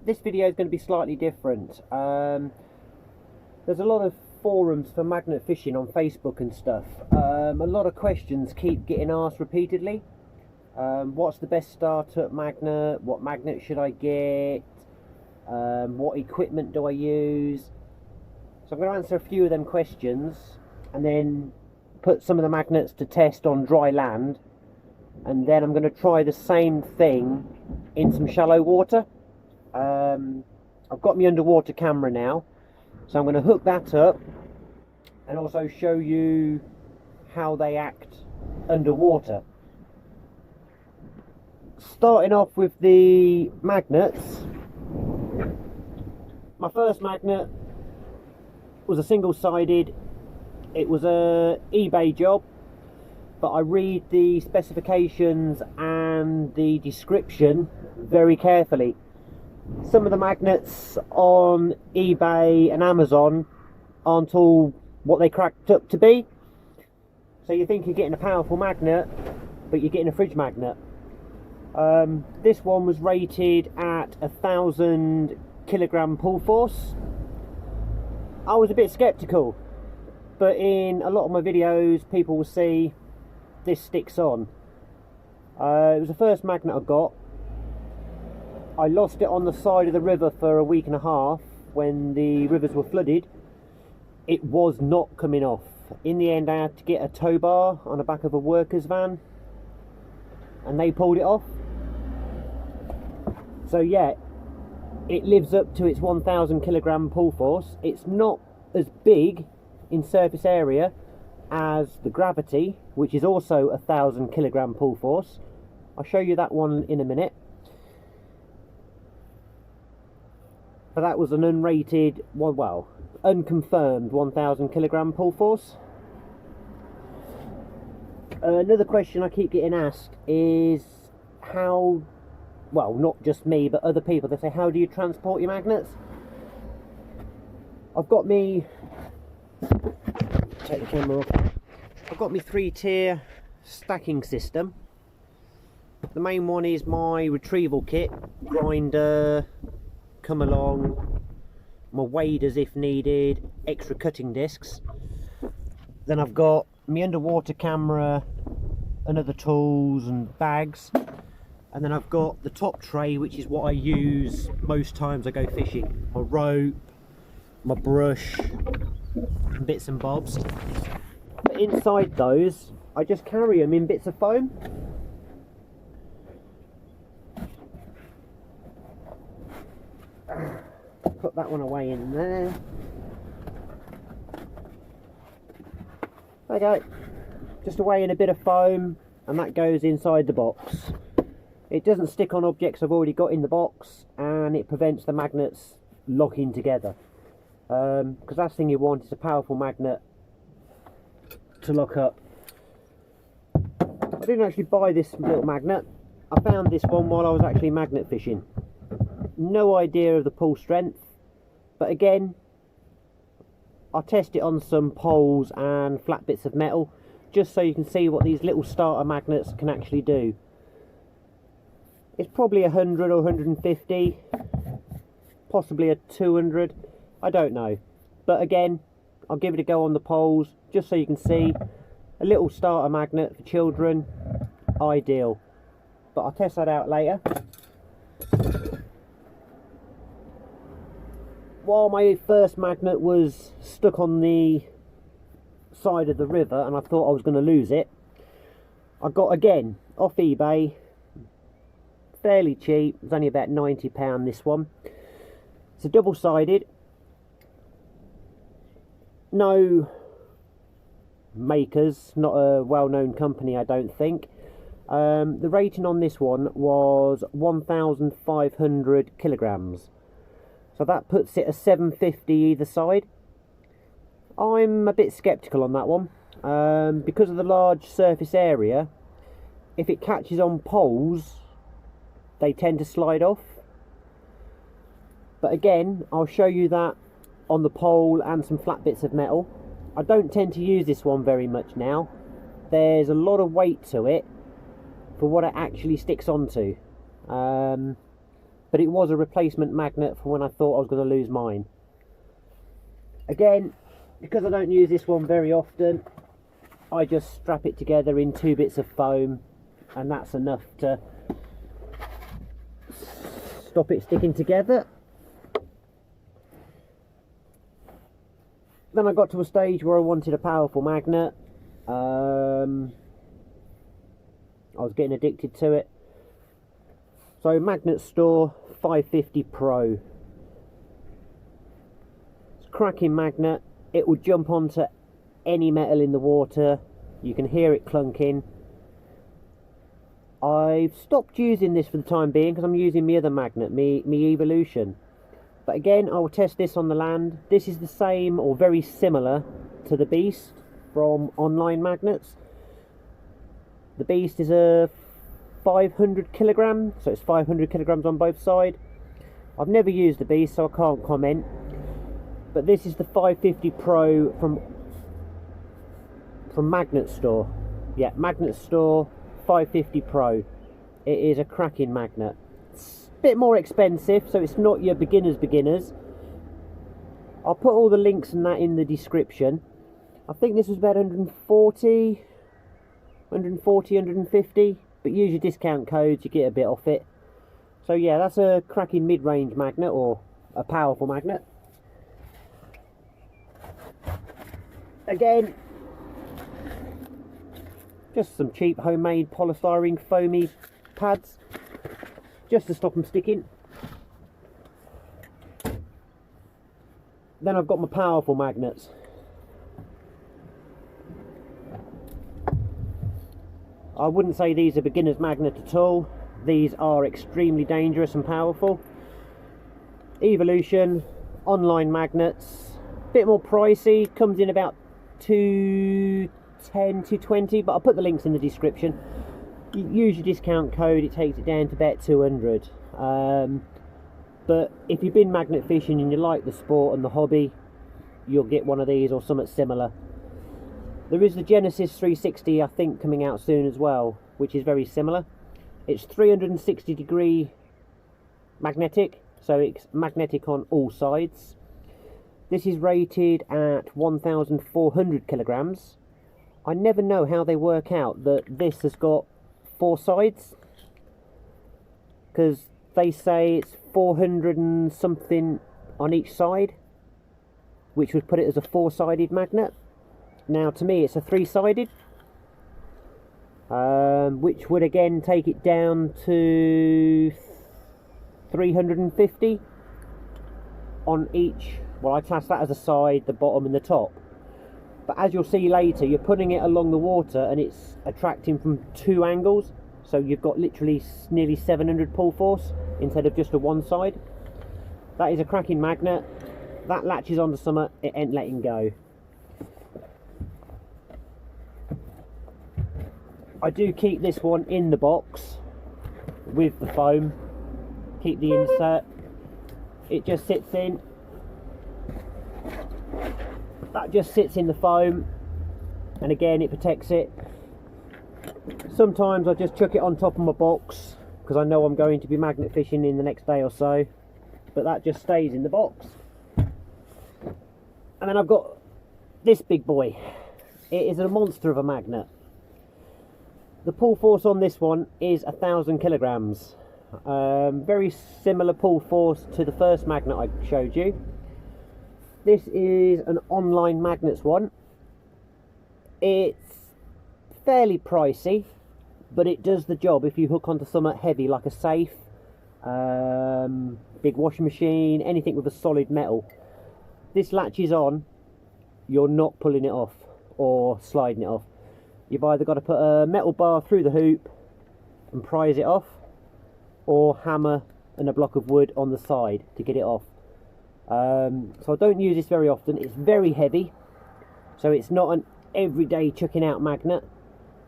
this video is going to be slightly different. There's a lot of forums for magnet fishing on Facebook and stuff. A lot of questions keep getting asked repeatedly. What's the best startup magnet? What magnet should I get? What equipment do I use? So I'm going to answer a few of them questions and then put some of the magnets to test on dry land, and then I'm going to try the same thing in some shallow water. I've got my underwater camera now, so I'm going to hook that up and also show you how they act underwater. Starting off with the magnets, my first magnet was a single-sided. It was a eBay job, but I read the specifications and the description very carefully. Some of the magnets on eBay and Amazon aren't all what they cracked up to be. So you think you're getting a powerful magnet, but you're getting a fridge magnet. This one was rated at 1,000 kilogram pull force. I was a bit skeptical, but in a lot of my videos people will see this sticks on. It was the first magnet I got. I lost it on the side of the river for a week and a half when the rivers were flooded. It was not coming off. In the end I had to get a tow bar on the back of a worker's van and they pulled it off. So yeah, it lives up to its 1,000 kilogram pull force. It's not as big in surface area as the Gravity, which is also 1,000 kilogram pull force. I'll show you that one in a minute. But that was an unrated, well, unconfirmed 1,000 kilogram pull force. Another question I keep getting asked is how, well, not just me, but other people, they say, how do you transport your magnets? I've got me, take the camera off, I've got my 3-tier stacking system. The main one is my retrieval kit, grinder, come along, my waders if needed, extra cutting discs. Then I've got my underwater camera and other tools and bags. And then I've got the top tray, which is what I use most times I go fishing. My rope, my brush, and bits and bobs. But inside those, I just carry them in bits of foam. Put that one away in there. There you go. Just away in a bit of foam, and that goes inside the box. It doesn't stick on objects I've already got in the box, and it prevents the magnets locking together. Because last thing you want is a powerful magnet to lock up. I didn't actually buy this little magnet. I found this one while I was actually magnet fishing. No idea of the pull strength, but again, I'll test it on some poles and flat bits of metal, just so you can see what these little starter magnets can actually do. It's probably 100 or 150, possibly a 200, I don't know. But again, I'll give it a go on the poles, just so you can see. A little starter magnet for children, ideal. But I'll test that out later. While my first magnet was stuck on the side of the river and I thought I was going to lose it, I got, again, off eBay, fairly cheap. It was only about £90 this one. It's a double-sided. No makers, not a well-known company I don't think. The rating on this one was 1,500 kilograms. So that puts it at 750 either side. I'm a bit sceptical on that one. Because of the large surface area, if it catches on poles, they tend to slide off. But again, I'll show you that on the pole and some flat bits of metal. I don't tend to use this one very much now. There's a lot of weight to it for what it actually sticks onto. but it was a replacement magnet for when I thought I was going to lose mine. Again, because I don't use this one very often, I just strap it together in 2 bits of foam, and that's enough to stop it sticking together. Then I got to a stage where I wanted a powerful magnet. I was getting addicted to it. So Magnet Store 550 Pro. It's a cracking magnet. It will jump onto any metal in the water. You can hear it clunking. I've stopped using this for the time being because I'm using my other magnet, me Evolution. But again, I will test this on the land. This is the same or very similar to the Beast from Online Magnets. The Beast is a 500 kilograms, so it's 500 kilograms on both sides. I've never used the Beast, so I can't comment. But this is the 550 Pro from Magnet Store. Yeah, Magnet Store 550 Pro. It is a cracking magnet. It's a bit more expensive, so it's not your beginners. I'll put all the links and that in the description. I think this was about 140, 150, but use your discount codes, you get a bit off it. So yeah, that's a cracking mid-range magnet, or a powerful magnet. Again, just some cheap homemade polystyrene foamy pads, just to stop them sticking. Then I've got my powerful magnets. I wouldn't say these are beginner's magnet at all. These are extremely dangerous and powerful. Evolution, Online Magnets, a bit more pricey, comes in about 210, 220, but I'll put the links in the description. You use your discount code, it takes it down to about 200. But if you've been magnet fishing and you like the sport and the hobby, you'll get one of these or something similar. There is the Genesis 360, I think, coming out soon as well, which is very similar. It's 360 degree magnetic, so it's magnetic on all sides. This is rated at 1,400 kilograms. I never know how they work out that this has got 4 sides, because they say it's 400 and something on each side, which would put it as a 4-sided magnet. Now to me it's a 3-sided, which would again take it down to 350 on each. Well, I class that as a side, the bottom and the top. But as you'll see later, you're putting it along the water and it's attracting from 2 angles. So you've got literally nearly 700 pull force instead of just a 1 side. That is a cracking magnet. That latches onto something, it ain't letting go. I do keep this one in the box with the foam. Keep the insert. It just sits in. That just sits in the foam, and again it protects it. Sometimes I just chuck it on top of my box because I know I'm going to be magnet fishing in the next day or so, but that just stays in the box. And then I've got this big boy. It is a monster of a magnet. The pull force on this one is 1,000 kilograms. Very similar pull force to the first magnet I showed you. This is an Online Magnets one. It's fairly pricey, but it does the job if you hook onto something heavy like a safe, big washing machine, anything with a solid metal. This latches on, you're not pulling it off or sliding it off. You've either got to put a metal bar through the hoop and prise it off, or hammer and a block of wood on the side to get it off. So I don't use this very often. It's very heavy, so it's not an everyday chucking out magnet.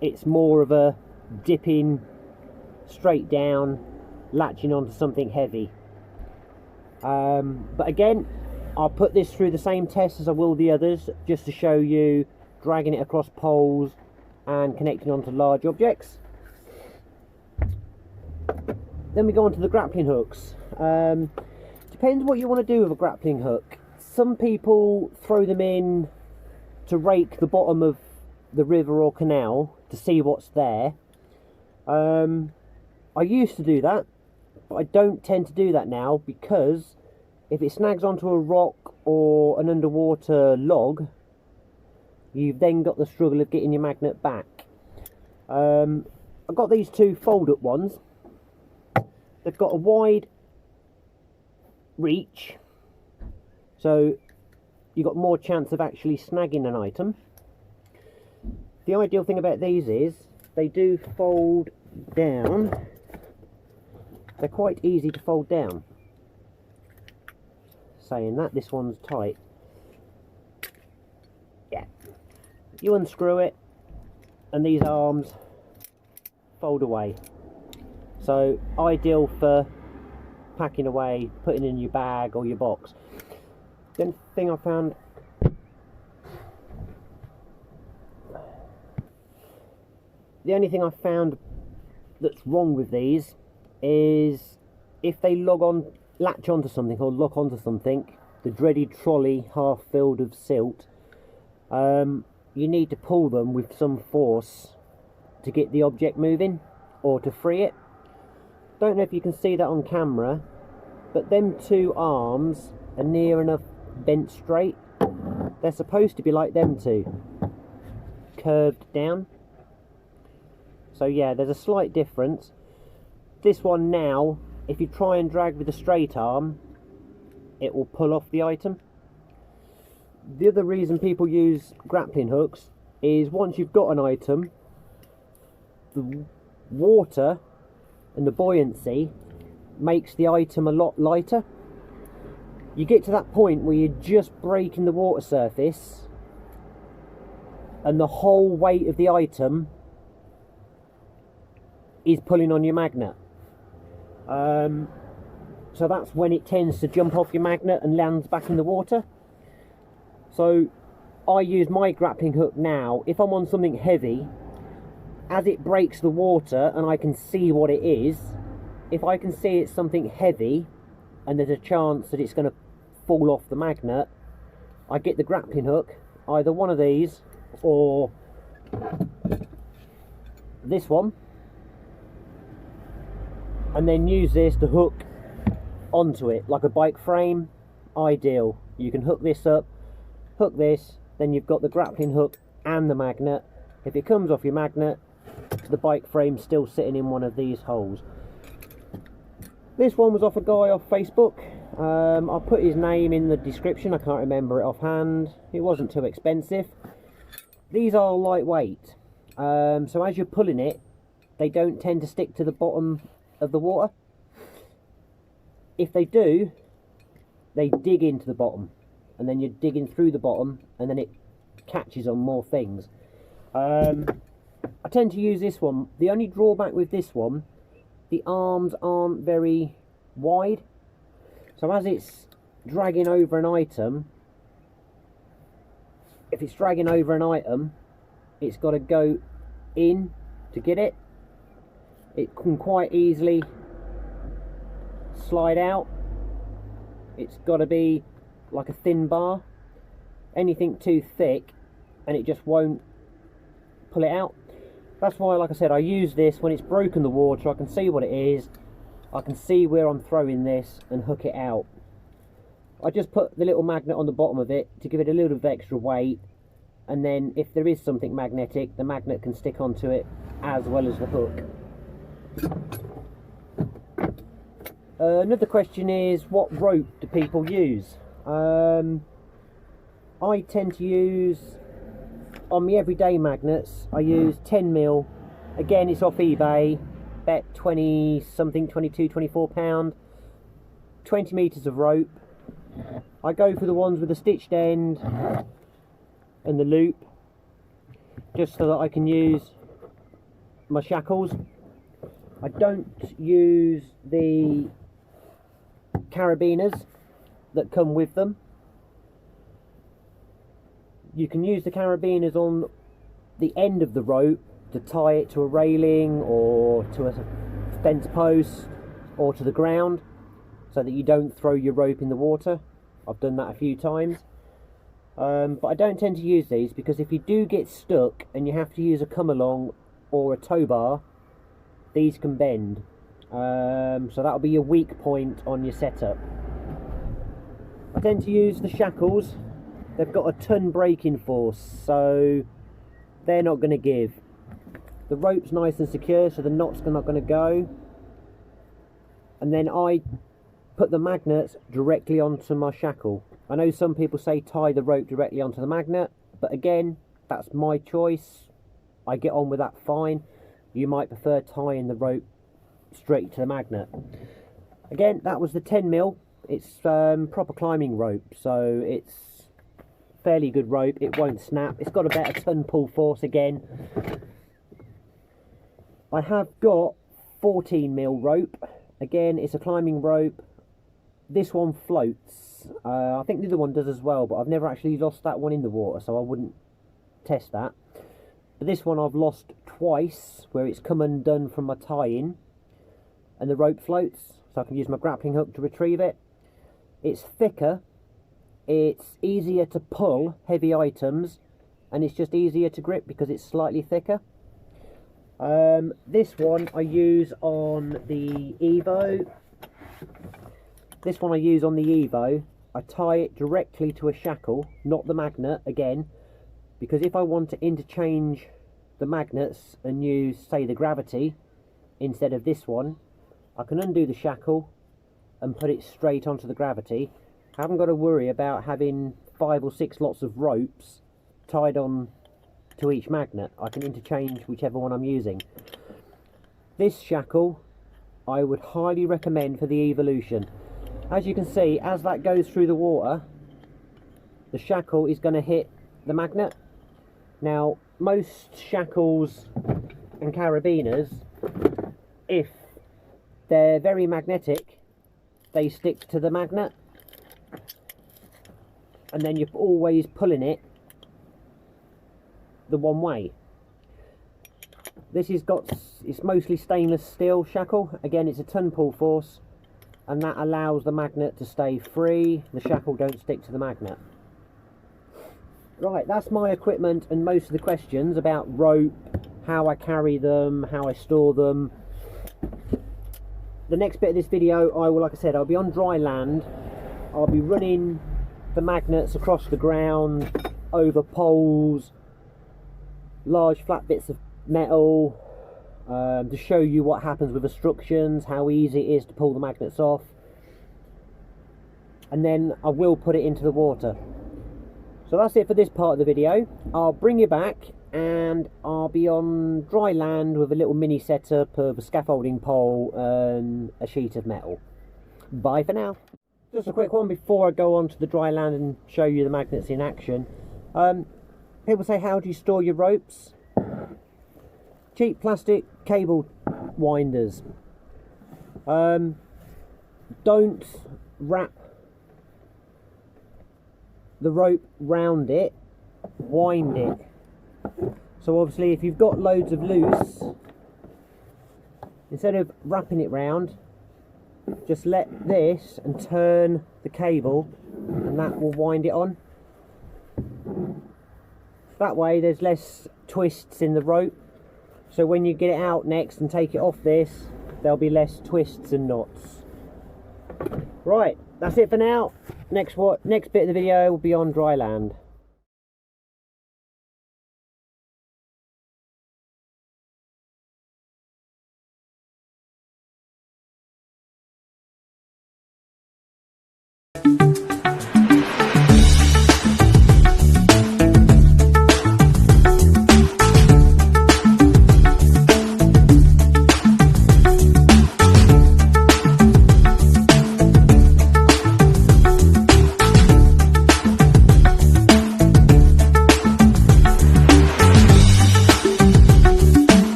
It's more of a dipping straight down, latching onto something heavy. But again, I'll put this through the same test as I will the others, just to show you dragging it across poles and connecting onto large objects. then we go on to the grappling hooks. Depends what you want to do with a grappling hook. Some people throw them in to rake the bottom of the river or canal to see what's there. I used to do that, but I don't tend to do that now, because if it snags onto a rock or an underwater log, you've then got the struggle of getting your magnet back. I've got these two fold-up ones. They've got a wide reach, so you've got more chance of actually snagging an item. The ideal thing about these is they do fold down. They're quite easy to fold down. Saying that, this one's tight. Yeah. You unscrew it and these arms fold away. So ideal for packing away, putting in your bag or your box. Then thing I found, the only thing I found that's wrong with these is if they latch onto something or lock onto something, the dreaded trolley half filled of silt, you need to pull them with some force to get the object moving or to free it. Don't know if you can see that on camera, but them two arms are near enough bent straight. They're supposed to be like them two, curved down. So yeah, there's a slight difference. This one now, if you try and drag with a straight arm, it will pull off the item. The other reason people use grappling hooks is once you've got an item, the water and the buoyancy makes the item a lot lighter. You get to that point where you're just breaking the water surface and the whole weight of the item is pulling on your magnet. So that's when it tends to jump off your magnet and lands back in the water. So I use my grappling hook now, if I'm on something heavy, as it breaks the water and I can see what it is, if I can see it's something heavy and there's a chance that it's going to fall off the magnet, I get the grappling hook, either one of these or this one, and then use this to hook onto it like a bike frame. Ideal. You can hook this up, hook this, then you've got the grappling hook and the magnet. If it comes off your magnet, the bike frame's still sitting in one of these holes. This one was off a guy off Facebook. I'll put his name in the description. I can't remember it offhand. It wasn't too expensive. These are lightweight, so as you're pulling it, they don't tend to stick to the bottom of the water. If they do, they dig into the bottom, and then you're digging through the bottom, and then it catches on more things. I tend to use this one. The only drawback with this one, the arms aren't very wide, so as it's dragging over an item, if it's dragging over an item, it's got to go in to get it. It can quite easily slide out. It's got to be like a thin bar. Anything too thick and it just won't pull it out. That's why, like I said, I use this when it's broken the water. I can see what it is, I can see where I'm throwing this and hook it out. I just put the little magnet on the bottom of it to give it a little bit of extra weight, and then if there is something magnetic, the magnet can stick onto it as well as the hook. Another question is, what rope do people use? I tend to use, on my everyday magnets, I use 10mm. Again, it's off eBay, bet 20 something, 22, 24 pound, 20 meters of rope. I go for the ones with the stitched end and the loop, just so that I can use my shackles. I don't use the carabiners that come with them. You can use the carabiners on the end of the rope to tie it to a railing or to a fence post, or to the ground so that you don't throw your rope in the water. I've done that a few times. But I don't tend to use these because if you do get stuck and you have to use a come along or a tow bar, these can bend. So that'll be your weak point on your setup. I tend to use the shackles. They've got a ton braking force, so they're not going to give. The rope's nice and secure, so the knot's not going to go. And then I put the magnets directly onto my shackle. I know some people say tie the rope directly onto the magnet, but again, that's my choice. I get on with that fine. You might prefer tying the rope straight to the magnet. Again, that was the 10mm. It's proper climbing rope, so it's fairly good rope. It won't snap. It's got a better ton pull force again. I have got 14mm rope. Again, it's a climbing rope. This one floats. I think the other one does as well, but I've never actually lost that one in the water, so I wouldn't test that. But this one I've lost twice, where it's come undone from my tie-in and the rope floats, so I can use my grappling hook to retrieve it. It's thicker, it's easier to pull heavy items, and it's just easier to grip because it's slightly thicker. This one I use on the Evo. This one I use on the Evo. I tie it directly to a shackle, not the magnet again, because if I want to interchange the magnets and use, say, the gravity instead of this one, I can undo the shackle and put it straight onto the gravity. I haven't got to worry about having 5 or 6 lots of ropes tied on to each magnet. I can interchange whichever one I'm using. This shackle I would highly recommend for the Evolution. As you can see, as that goes through the water, the shackle is going to hit the magnet. Now, most shackles and carabiners, if they're very magnetic, they stick to the magnet, and then you're always pulling it the one way. This has got, it's mostly stainless steel shackle. Again, it's a ton pull force, and that allows the magnet to stay free. The shackle don't stick to the magnet. Right, that's my equipment and most of the questions about rope, how I carry them, how I store them. The next bit of this video, I will, like I said, I'll be on dry land. I'll be running the magnets across the ground, over poles, large flat bits of metal, to show you what happens with obstructions, how easy it is to pull the magnets off, and then I will put it into the water. So that's it for this part of the video. I'll bring you back and I'll be on dry land with a little mini setup of a scaffolding pole and a sheet of metal. Bye for now. Just a quick one before I go on to the dry land and show you the magnets in action. People say, how do you store your ropes? Cheap plastic cable winders. Don't wrap the rope round it, wind it. So obviously if you've got loads of loose, instead of wrapping it round, just let this and turn the cable, and that will wind it on. That way there's less twists in the rope, so when you get it out next and take it off this, there'll be less twists and knots. Right, that's it for now. Next bit of the video will be on dry land.